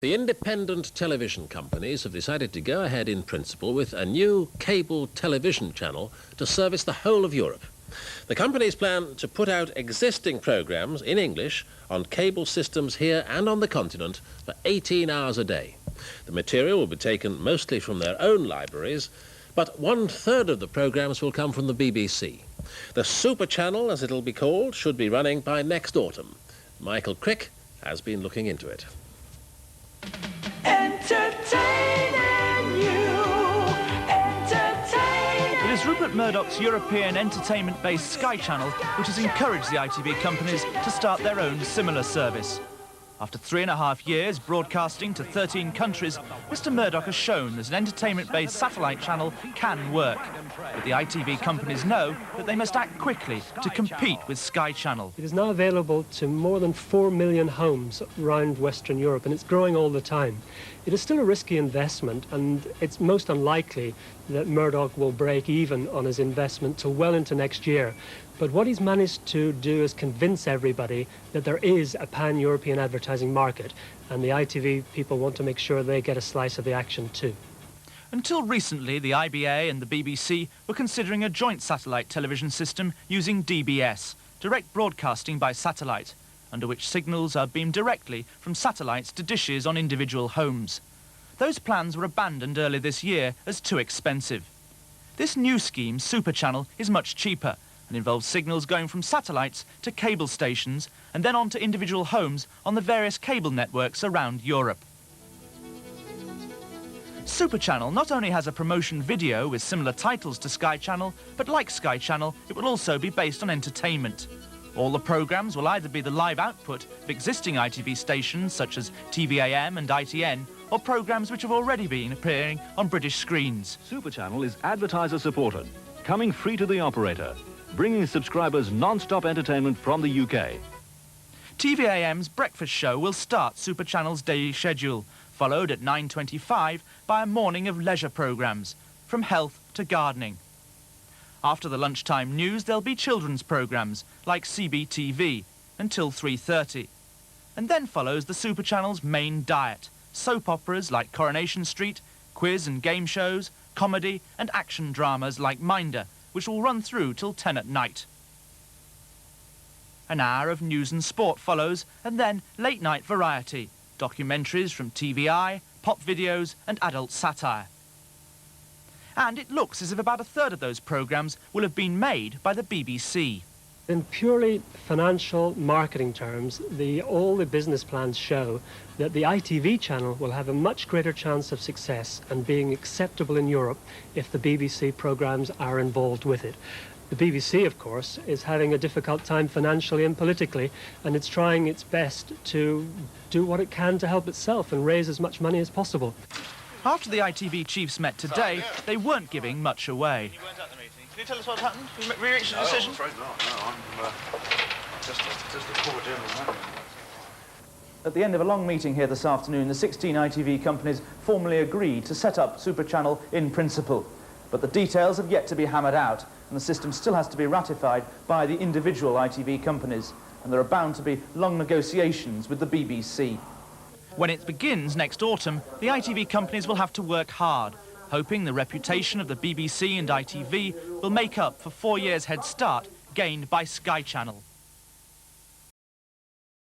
The independent television companies have decided to go ahead in principle with a new cable television channel to service the whole of Europe. The companies plan to put out existing programmes in English on cable systems here and on the continent for 18 hours a day. The material will be taken mostly from their own libraries, but 1/3 of the programmes will come from the BBC. The SuperChannel, as it'll be called, should be running by next autumn. Michael Crick has been looking into it. It is Rupert Murdoch's European entertainment-based Sky Channel which has encouraged the ITV companies to start their own similar service. After 3.5 years broadcasting to 13 countries, Mr. Murdoch has shown that an entertainment-based satellite channel can work. But the ITV companies know that they must act quickly to compete with Sky Channel. It is now available to more than 4 million homes around Western Europe, and it's growing all the time. It is still a risky investment, and it's most unlikely that Murdoch will break even on his investment till well into next year. But what he's managed to do is convince everybody that there is a pan-European advertising market, and the ITV people want to make sure they get a slice of the action too. Until recently, the IBA and the BBC were considering a joint satellite television system using DBS, direct broadcasting by satellite, under which signals are beamed directly from satellites to dishes on individual homes. Those plans were abandoned early this year as too expensive. This new scheme, SuperChannel, is much cheaper and involves signals going from satellites to cable stations and then on to individual homes on the various cable networks around Europe. SuperChannel not only has a promotion video with similar titles to Sky Channel, but like Sky Channel, it will also be based on entertainment. All the programmes will either be the live output of existing ITV stations such as TVAM and ITN, or programmes which have already been appearing on British screens. SuperChannel is advertiser supported, coming free to the operator, bringing subscribers non-stop entertainment from the UK. TVAM's breakfast show will start SuperChannel's daily schedule, followed at 9:25 by a morning of leisure programmes, from health to gardening. After the lunchtime news, there'll be children's programmes, like CBTV, until 3:30. And then follows the SuperChannel's main diet, soap operas like Coronation Street, quiz and game shows, comedy and action dramas like Minder, which will run through till 10 at night. An hour of news and sport follows, and then late-night variety, documentaries from TVI, pop videos and adult satire. And it looks as if about 1/3 of those programmes will have been made by the BBC. In purely financial marketing terms, all the business plans show that the ITV channel will have a much greater chance of success and being acceptable in Europe if the BBC programmes are involved with it. The BBC, of course, is having a difficult time financially and politically, and it's trying its best to do what it can to help itself and raise as much money as possible. After the ITV chiefs met today, they weren't giving much away. You weren't at the meeting. Can you tell us what happened? We reached a decision? I'm afraid not. No, I'm just a poor gentleman. At the end of a long meeting here this afternoon, the 16 ITV companies formally agreed to set up SuperChannel in principle. But the details have yet to be hammered out, and the system still has to be ratified by the individual ITV companies, and there are bound to be long negotiations with the BBC. When it begins next autumn, the ITV companies will have to work hard, hoping the reputation of the BBC and ITV will make up for 4 years' head start gained by Sky Channel.